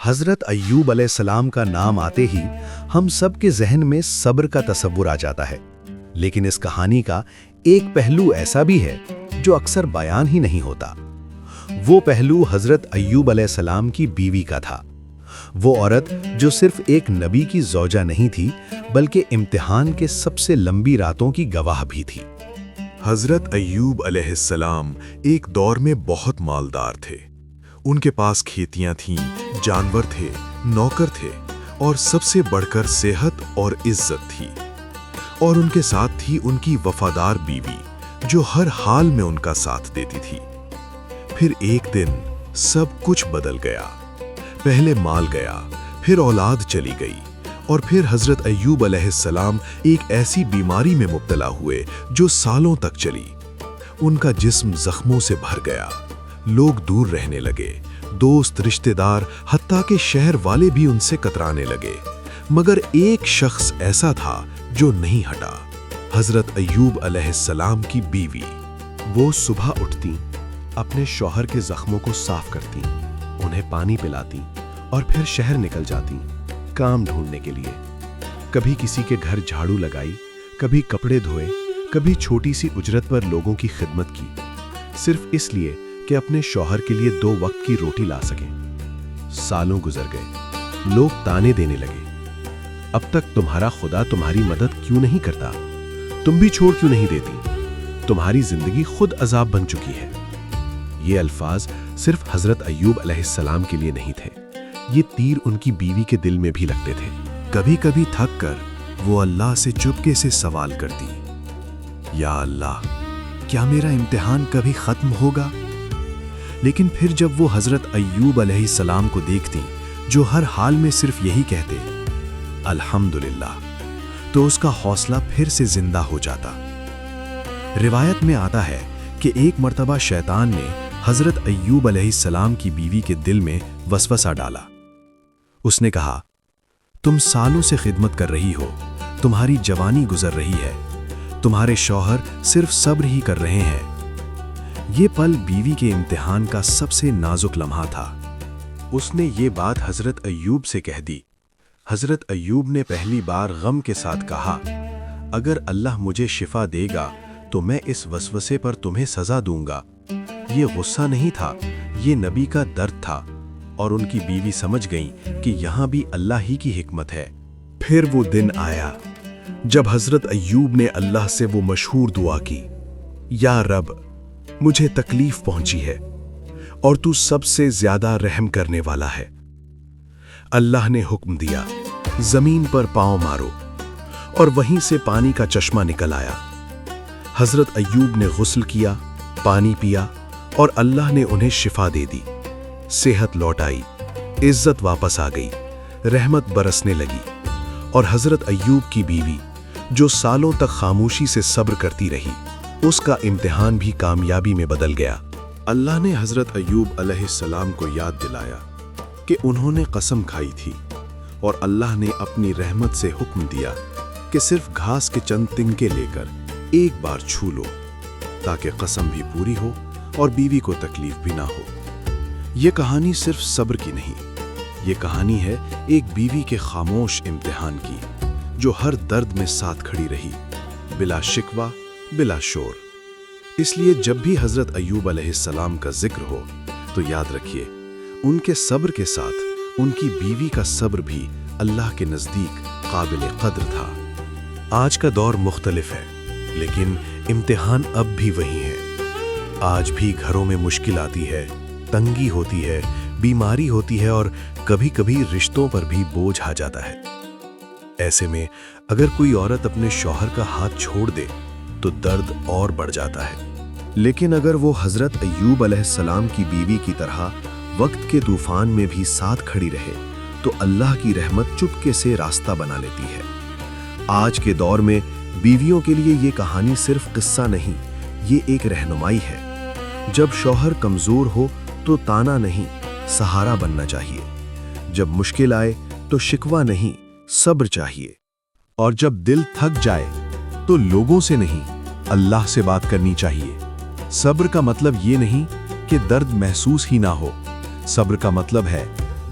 حضرت ایوب علیہ السلام کا نام آتے ہی ہم سب کے ذہن میں صبر کا تصور آ جاتا ہے، لیکن اس کہانی کا ایک پہلو ایسا بھی ہے جو اکثر بیان ہی نہیں ہوتا۔ وہ پہلو حضرت ایوب علیہ السلام کی بیوی کا تھا، وہ عورت جو صرف ایک نبی کی زوجہ نہیں تھی بلکہ امتحان کے سب سے لمبی راتوں کی گواہ بھی تھی۔ حضرت ایوب علیہ السلام ایک دور میں بہت مالدار تھے۔ ان کے پاس کھیتیاں تھیں، جانور تھے، نوکر تھے اور سب سے بڑھ کر صحت اور عزت تھی۔ اور ان کے ساتھ تھی ان کی وفادار بیوی جو ہر حال میں ان کا ساتھ دیتی تھی۔ پھر ایک دن سب کچھ بدل گیا۔ پہلے مال گیا، پھر اولاد چلی گئی، اور پھر حضرت ایوب علیہ السلام ایک ایسی بیماری میں مبتلا ہوئے جو سالوں تک چلی۔ ان کا جسم زخموں سے بھر گیا، لوگ دور رہنے لگے، دوست، رشتہ دار، حتیٰ کہ شہر والے بھی ان سے کترانے لگے۔ مگر ایک شخص ایسا تھا جو نہیں ہٹا، حضرت ایوب علیہ السلام کی بیوی۔ وہ صبح اٹھتی، اپنے شوہر کے زخموں کو صاف کرتی، انہیں پانی پلاتی اور پھر شہر نکل جاتی کام ڈھونڈنے کے لیے۔ کبھی کسی کے گھر جھاڑو لگائی، کبھی کپڑے دھوئے، کبھی چھوٹی سی اجرت پر لوگوں کی خدمت کی، صرف اس لیے کہ اپنے شوہر کے لیے 2 وقت کی روٹی لا سکیں۔ سالوں گزر گئے، لوگ تانے دینے لگے، اب تک تمہارا خدا تمہاری مدد کیوں نہیں کرتا؟ تم بھی چھوڑ کیوں نہیں دیتی؟ تمہاری زندگی خود عذاب بن چکی ہے۔ یہ الفاظ صرف حضرت ایوب علیہ السلام کے لیے نہیں تھے، یہ تیر ان کی بیوی کے دل میں بھی لگتے تھے۔ کبھی کبھی تھک کر وہ اللہ سے چپکے سے سوال کرتی، یا اللہ، کیا میرا امتحان کبھی ختم ہوگا؟ لیکن پھر جب وہ حضرت ایوب علیہ السلام کو دیکھتی جو ہر حال میں صرف یہی کہتے الحمدللہ، تو اس کا حوصلہ پھر سے زندہ ہو جاتا۔ روایت میں آتا ہے کہ ایک مرتبہ شیطان نے حضرت ایوب علیہ السلام کی بیوی کے دل میں وسوسہ ڈالا۔ اس نے کہا، تم سالوں سے خدمت کر رہی ہو، تمہاری جوانی گزر رہی ہے، تمہارے شوہر صرف صبر ہی کر رہے ہیں۔ یہ پل بیوی کے امتحان کا سب سے نازک لمحہ تھا۔ اس نے یہ بات حضرت ایوب سے کہہ دی۔ حضرت ایوب نے پہلی بار غم کے ساتھ کہا، اگر اللہ مجھے شفا دے گا تو میں اس وسوسے پر تمہیں سزا دوں گا۔ یہ غصہ نہیں تھا، یہ نبی کا درد تھا، اور ان کی بیوی سمجھ گئیں کہ یہاں بھی اللہ ہی کی حکمت ہے۔ پھر وہ دن آیا جب حضرت ایوب نے اللہ سے وہ مشہور دعا کی، یا رب، مجھے تکلیف پہنچی ہے اور تو سب سے زیادہ رحم کرنے والا ہے۔ اللہ نے حکم دیا، زمین پر پاؤں مارو، اور وہیں سے پانی کا چشمہ نکل آیا۔ حضرت ایوب نے غسل کیا، پانی پیا، اور اللہ نے انہیں شفا دے دی۔ صحت لوٹ آئی، عزت واپس آ گئی، رحمت برسنے لگی، اور حضرت ایوب کی بیوی جو سالوں تک خاموشی سے صبر کرتی رہی، اس کا امتحان بھی کامیابی میں بدل گیا۔ اللہ نے حضرت ایوب علیہ السلام کو یاد دلایا کہ انہوں نے قسم کھائی تھی، اور اللہ نے اپنی رحمت سے حکم دیا کہ صرف گھاس کے چند تنکے لے کر ایک بار چھو لو، تاکہ قسم بھی پوری ہو اور بیوی کو تکلیف بھی نہ ہو۔ یہ کہانی صرف صبر کی نہیں، یہ کہانی ہے ایک بیوی کے خاموش امتحان کی، جو ہر درد میں ساتھ کھڑی رہی، بلا شکوہ، بلا شور۔ اس لیے جب بھی حضرت ایوب علیہ السلام کا ذکر ہو تو یاد رکھیے، ان کے صبر کے ساتھ ان کی بیوی کا صبر بھی اللہ کے نزدیک قابل قدر تھا۔ آج کا دور مختلف ہے، لیکن امتحان اب بھی وہی ہے۔ آج بھی گھروں میں مشکل آتی ہے، تنگی ہوتی ہے، بیماری ہوتی ہے، اور کبھی کبھی رشتوں پر بھی بوجھ آ جاتا ہے۔ ایسے میں اگر کوئی عورت اپنے شوہر کا ہاتھ چھوڑ دے تو درد اور بڑھ جاتا ہے، لیکن اگر وہ حضرت ایوب علیہ السلام کی بیوی کی طرح وقت کے طوفان میں بھی ساتھ کھڑی رہے تو اللہ کی رحمت چپکے سے راستہ بنا لیتی ہے۔ آج کے دور میں بیویوں کے لیے یہ کہانی صرف قصہ نہیں، یہ ایک رہنمائی ہے۔ جب شوہر کمزور ہو تو تانا نہیں، سہارا بننا چاہیے۔ جب مشکل آئے تو شکوہ نہیں، صبر چاہیے۔ اور جب دل تھک جائے تو لوگوں سے نہیں، اللہ سے بات کرنی چاہیے۔ صبر کا مطلب یہ نہیں کہ درد محسوس ہی نہ ہو، صبر کا مطلب ہے